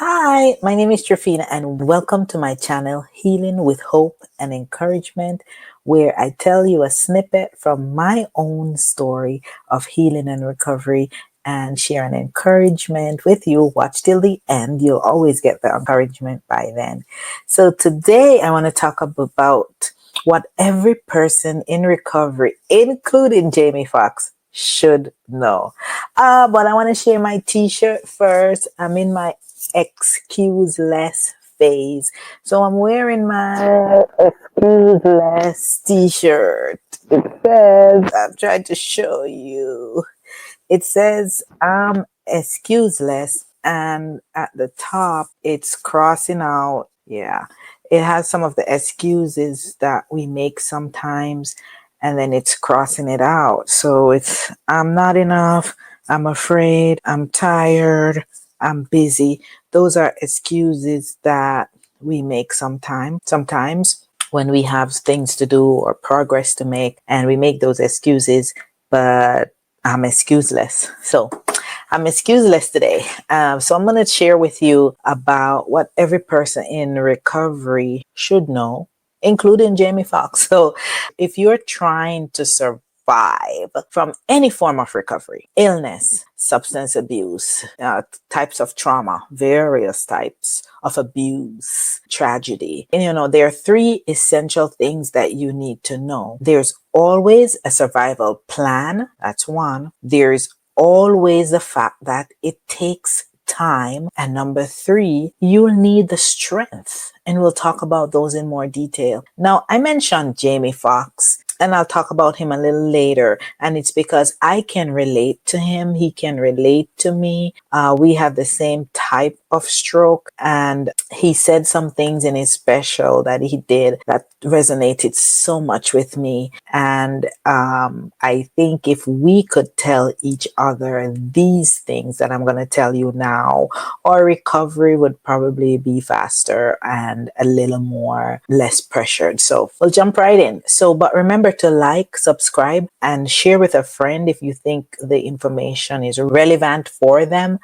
Hi, my name is Trafina, and welcome to my channel, Healing with Hope and Encouragement, where I tell you a snippet from my own story of healing and recovery and share an encouragement with you. Watch till the end. You'll always get the encouragement by then. So today I want to talk about what every person in recovery, including Jamie Foxx, should know. But I want to share my t-shirt first. I'm in my excuse less phase. So I'm wearing my excuse less t-shirt. It says, I'm trying to show you. It says I'm excuseless, and at the top it's crossing out. Yeah. It has some of the excuses that we make sometimes, and then it's crossing it out. So it's I'm not enough, I'm afraid, I'm tired, I'm busy. Those are excuses that we make sometimes when we have things to do or progress to make, and we make those excuses, but I'm excuseless. So I'm excuseless today. So I'm going to share with you about what every person in recovery should know, including Jamie Foxx. So if you're trying to survive from any form of recovery, illness, substance abuse, types of trauma, various types of abuse, tragedy. And there are three essential things that you need to know. There's always a survival plan. That's one. There's always the fact that it takes time. And number three, you'll need the strength. And we'll talk about those in more detail. Now, I mentioned Jamie Foxx, and I'll talk about him a little later. And it's because I can relate to him. He can relate to me. We have the same type of stroke. And he said some things in his special that he did that resonated so much with me. And I think if we could tell each other these things that I'm going to tell you now, our recovery would probably be faster and a little more less pressured. So we'll jump right in. But remember to like, subscribe, and share with a friend if you think the information is relevant for them.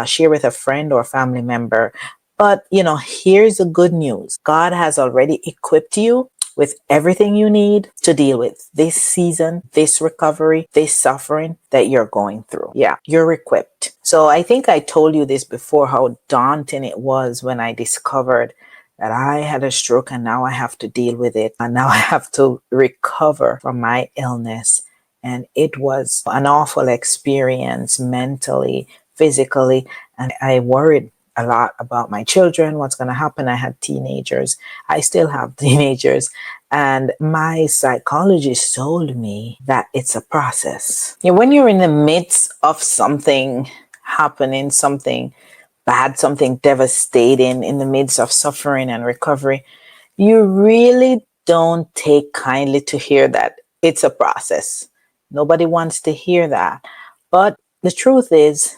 Share with a friend or family member. But, here's the good news. God has already equipped you with everything you need to deal with this season, this recovery, this suffering that you're going through. Yeah, you're equipped. So I think I told you this before, how daunting it was when I discovered that I had a stroke and now I have to deal with it. And now I have to recover from my illness. And it was an awful experience mentally, physically. And I worried a lot about my children, what's going to happen. I had teenagers. I still have teenagers. And my psychologist told me that it's a process. When you're in the midst of something happening, something bad, something devastating, in the midst of suffering and recovery, you really don't take kindly to hear that it's a process. Nobody wants to hear that. But the truth is,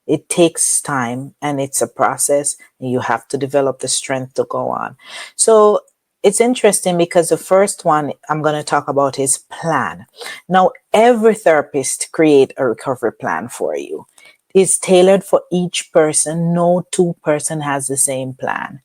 it takes time and it's a process, and you have to develop the strength to go on. So it's interesting because the first one I'm going to talk about is plan. Now, every therapist create a recovery plan for you. It's tailored for each person. No two person has the same plan.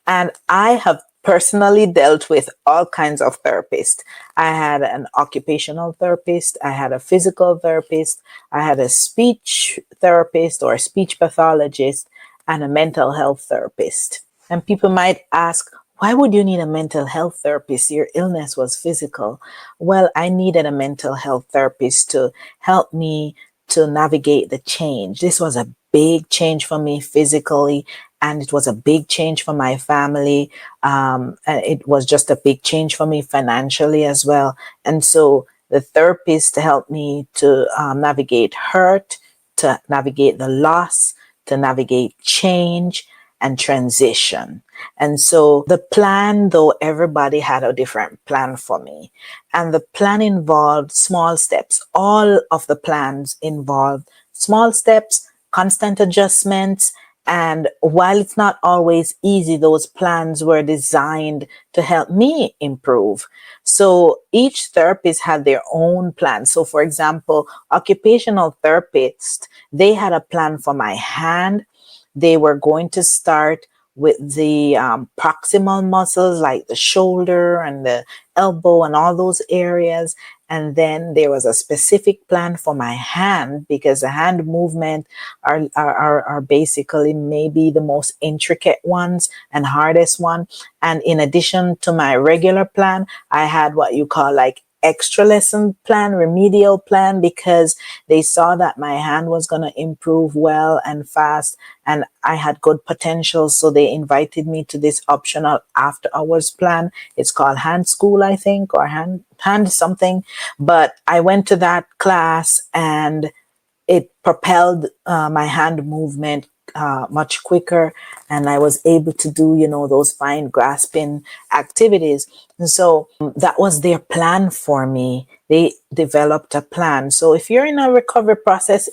And I have personally dealt with all kinds of therapists. I had an occupational therapist, I had a physical therapist, I had a speech therapist or a speech pathologist, and a mental health therapist. And people might ask, why would you need a mental health therapist? Your illness was physical. Well, I needed a mental health therapist to help me to navigate the change. This was a big change for me physically, and it was a big change for my family. And it was just a big change for me financially as well. And so the therapist helped me to navigate hurt, to navigate the loss, to navigate change and transition. And so the plan, though, everybody had a different plan for me. And the plan involved small steps. All of the plans involved small steps, constant adjustments. And while it's not always easy, those plans were designed to help me improve. So each therapist had their own plan. So for example, occupational therapists, they had a plan for my hand, They were going to start with the proximal muscles like the shoulder and the elbow and all those areas. And then there was a specific plan for my hand, because the hand movement are basically maybe the most intricate ones and hardest one. And in addition to my regular plan, I had what you call like extra lesson plan, remedial plan, because they saw that my hand was going to improve well and fast and I had good potential. So they invited me to this optional after hours plan. It's called hand school, I think, or hand something. But I went to that class and it propelled my hand movement much quicker, and I was able to do, those fine grasping activities. And so that was their plan for me. They developed a plan. So if you're in a recovery process,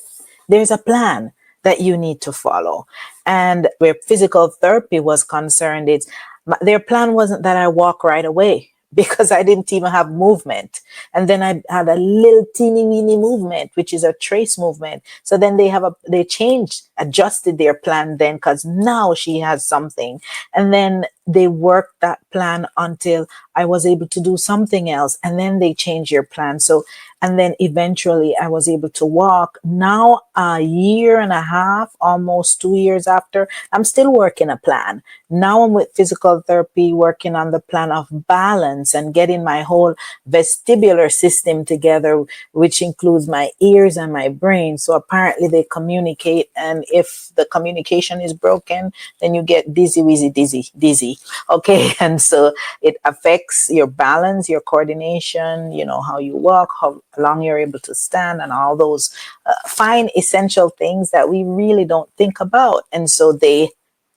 there's a plan that you need to follow. And where physical therapy was concerned, their plan wasn't that I walk right away, because I didn't even have movement. And then I had a little teeny weeny movement, which is a trace movement. So then they adjusted their plan then, because now she has something. And then they worked that plan until I was able to do something else. And then they changed your plan. So, and then eventually I was able to walk. Now, a year and a half, almost 2 years after, I'm still working a plan. Now I'm with physical therapy, working on the plan of balance and getting my whole vestibular system together, which includes my ears and my brain. So apparently they communicate. And if the communication is broken, then you get dizzy. Okay. And so it affects your balance, your coordination, how you walk, how long you're able to stand, and all those fine essential things that we really don't think about. And so they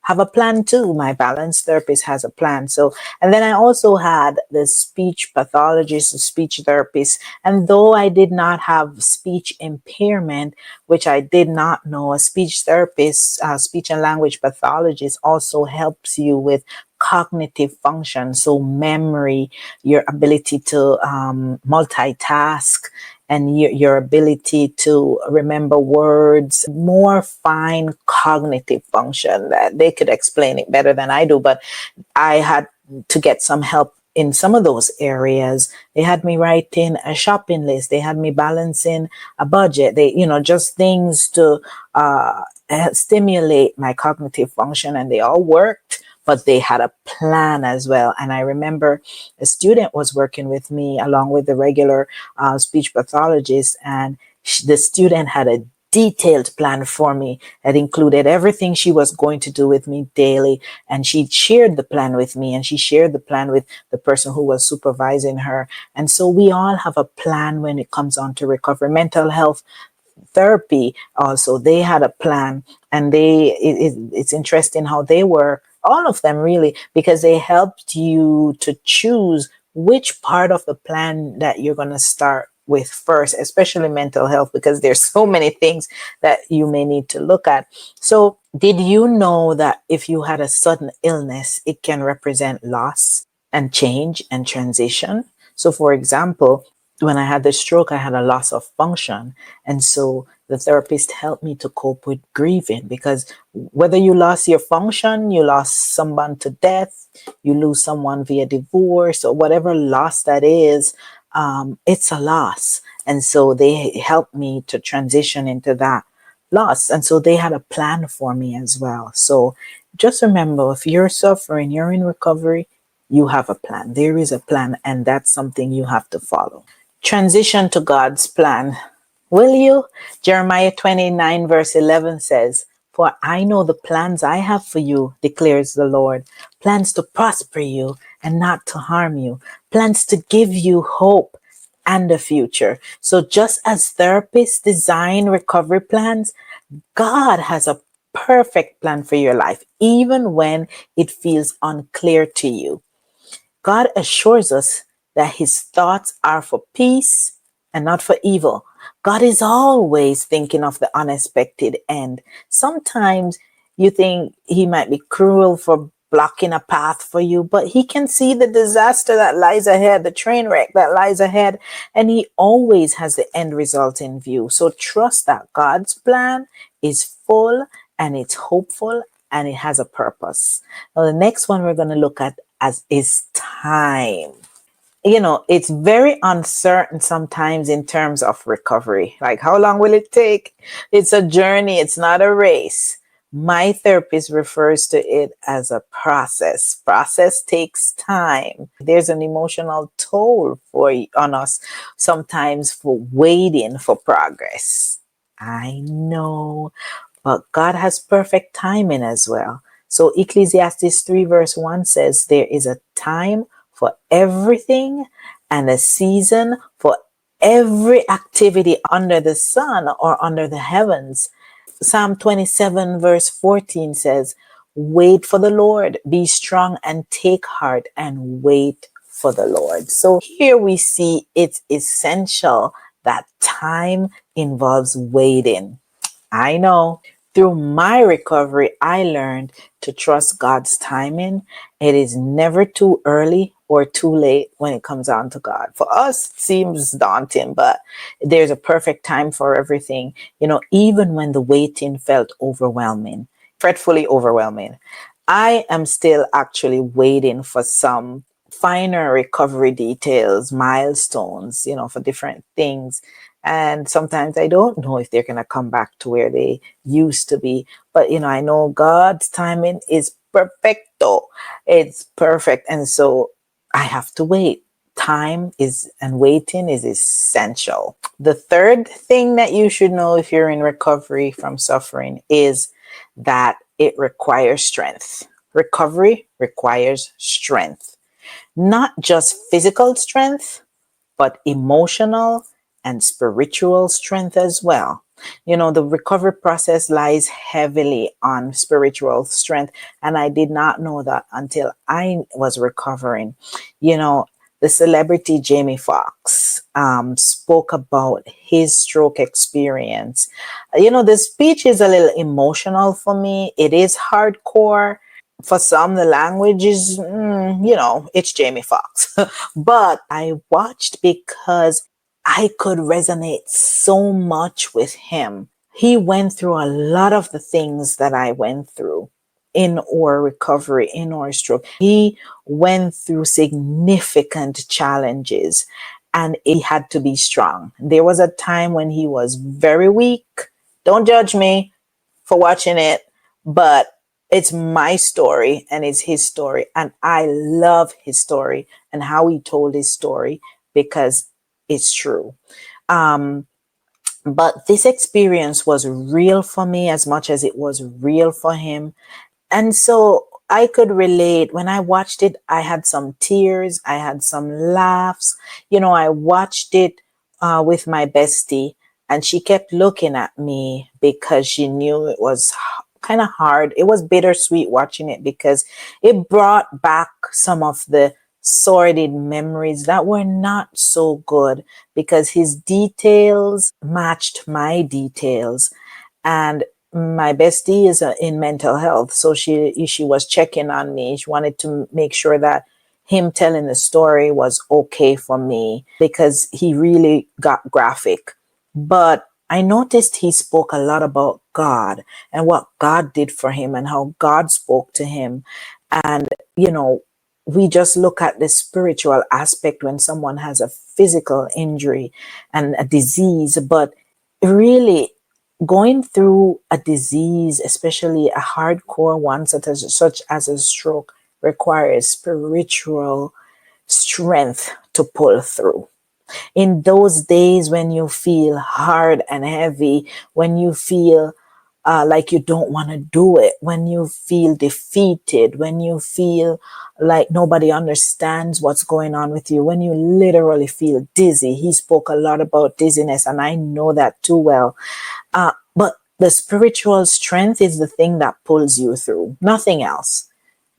have a plan too. My balance therapist has a plan. So, and then I also had the speech pathologist and speech therapist. And though I did not have speech impairment, which I did not know, a speech therapist, speech and language pathologist also helps you with cognitive function. So memory, your ability to multitask, and your ability to remember words, more fine cognitive function. That they could explain it better than I do, but I had to get some help in some of those areas. They had me writing a shopping list. They had me balancing a budget. They, just things to stimulate my cognitive function, and they all worked. But they had a plan as well. And I remember a student was working with me along with the regular speech pathologist, and the student had a detailed plan for me that included everything she was going to do with me daily. And she shared the plan with me, and she shared the plan with the person who was supervising her. And so we all have a plan when it comes on to recovery. Mental health therapy also, they had a plan, and it's interesting how they were, all of them really, because they helped you to choose which part of the plan that you're going to start with first, especially mental health, because there's so many things that you may need to look at. So did you know that if you had a sudden illness, it can represent loss and change and transition? So for example, when I had the stroke, I had a loss of function. And so the therapist helped me to cope with grieving, because whether you lost your function, you lost someone to death, you lose someone via divorce, or whatever loss that is, it's a loss. And so they helped me to transition into that loss. And so they had a plan for me as well. So just remember, if you're suffering, you're in recovery, you have a plan. There is a plan, and that's something you have to follow. Transition to God's plan. Will you? Jeremiah 29 verse 11 says, "For I know the plans I have for you, declares the Lord, plans to prosper you and not to harm you, plans to give you hope and a future." So just as therapists design recovery plans, God has a perfect plan for your life, even when it feels unclear to you. God assures us that his thoughts are for peace and not for evil. God is always thinking of the unexpected end. Sometimes you think he might be cruel for blocking a path for you, but he can see the disaster that lies ahead, the train wreck that lies ahead, and he always has the end result in view. So trust that God's plan is full and it's hopeful and it has a purpose. Now, the next one we're going to look at as is time. It's very uncertain sometimes in terms of recovery. Like, how long will it take? It's a journey, it's not a race. My therapist refers to it as a process. Process takes time. There's an emotional toll on us sometimes for waiting for progress. I know, but God has perfect timing as well. So Ecclesiastes 3 verse 1 says there is a time for everything and a season for every activity under the sun or under the heavens. Psalm 27 verse 14 says, wait for the Lord, be strong and take heart and wait for the Lord. So here we see it's essential that time involves waiting. I know. Through my recovery, I learned to trust God's timing. It is never too early or too late when it comes down to God. For us, it seems daunting, but there's a perfect time for everything. Even when the waiting felt overwhelming, fretfully overwhelming, I am still actually waiting for some finer recovery details, milestones, for different things. And sometimes I don't know if they're going to come back to where they used to be. But, I know God's timing is perfecto. It's perfect. And so I have to wait. Time is and waiting is essential. The third thing that you should know if you're in recovery from suffering is that it requires strength. Recovery requires strength, not just physical strength, but emotional and spiritual strength as well. The recovery process lies heavily on spiritual strength. And I did not know that until I was recovering. The celebrity Jamie Foxx spoke about his stroke experience. The speech is a little emotional for me. It is hardcore. For some, the language is, it's Jamie Foxx. But I watched because I could resonate so much with him. He went through a lot of the things that I went through in our recovery, in our stroke. He went through significant challenges and he had to be strong. There was a time when he was very weak. Don't judge me for watching it, but it's my story and it's his story. And I love his story and how he told his story because it's true. But this experience was real for me as much as it was real for him. And so I could relate. When I watched it, I had some tears, I had some laughs. I watched it with my bestie, and she kept looking at me because she knew it was kind of hard. It was bittersweet watching it because it brought back some of the sordid memories that were not so good because his details matched my details. And my bestie is in mental health, so she was checking on me. She wanted to make sure that him telling the story was okay for me because he really got graphic. But I noticed he spoke a lot about God and what God did for him and how God spoke to him. And, we just look at the spiritual aspect when someone has a physical injury and a disease, but really going through a disease, especially a hardcore one such as a stroke, requires spiritual strength to pull through. In those days when you feel hard and heavy, when you feel like you don't want to do it, when you feel defeated, when you feel like nobody understands what's going on with you, when you literally feel dizzy. He spoke a lot about dizziness, and I know that too well. But the spiritual strength is the thing that pulls you through, nothing else.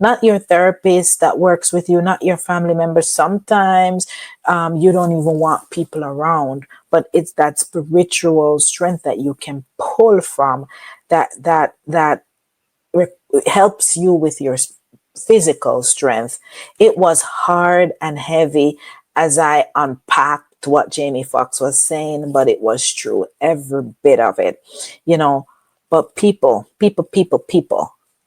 Not your therapist that works with you, not your family members. Sometimes you don't even want people around, but it's that spiritual strength that you can pull from that helps you with your physical strength. It was hard and heavy as I unpacked what Jamie Foxx was saying, but it was true, every bit of it, you know. But people,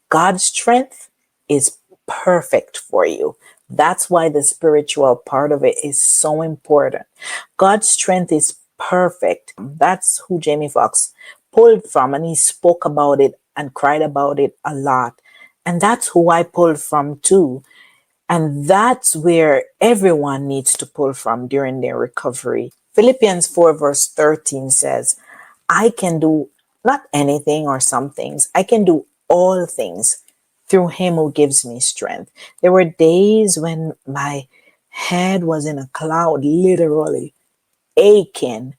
God's strength is perfect for you. That's why the spiritual part of it is so important. God's strength is perfect. That's who Jamie Foxx pulled from, and he spoke about it and cried about it a lot. And that's who I pulled from too. And that's where everyone needs to pull from during their recovery. Philippians 4, verse 13 says, I can do not anything or some things, I can do all things through him who gives me strength. There were days when my head was in a cloud, literally aching,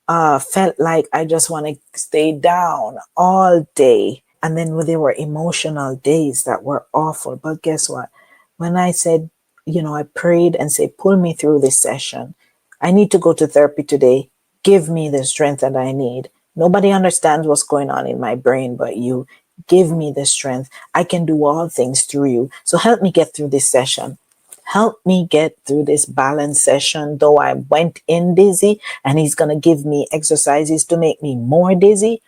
felt like I just want to stay down all day. And then there were emotional days that were awful. But guess what? When I said, I prayed and said, pull me through this session. I need to go to therapy today. Give me the strength that I need. Nobody understands what's going on in my brain but you. Give me the strength. I can do all things through you. So help me get through this session. Help me get through this balance session, though I went in dizzy, and he's going to give me exercises to make me more dizzy.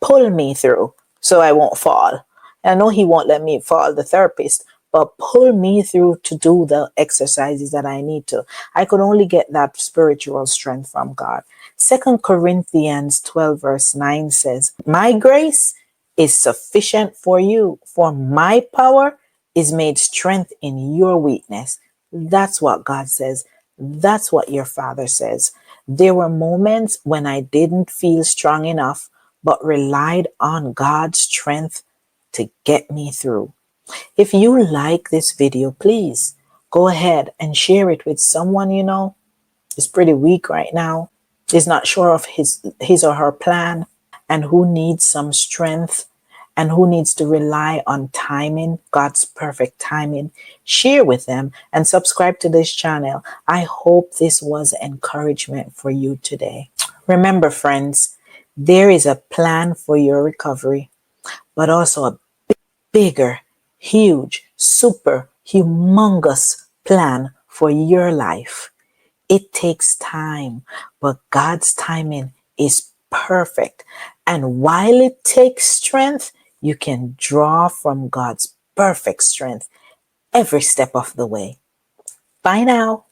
Pull me through so I won't fall. I know he won't let me fall, the therapist, but pull me through to do the exercises that I need to. I could only get that spiritual strength from God. 2 Corinthians 12 verse 9 says, my grace is sufficient for you, for my power is made strength in your weakness. That's what God says. That's what your Father says. There were moments when I didn't feel strong enough, but relied on God's strength to get me through. If you like this video, please go ahead and share it with someone you know is pretty weak right now, is not sure of his or her plan, and who needs some strength and who needs to rely on timing, God's perfect timing. Share with them and subscribe to this channel. I hope this was encouragement for you today. Remember, friends, there is a plan for your recovery, but also a bigger, huge, super, humongous plan for your life. It takes time, but God's timing is perfect. And while it takes strength, you can draw from God's perfect strength every step of the way. Bye now.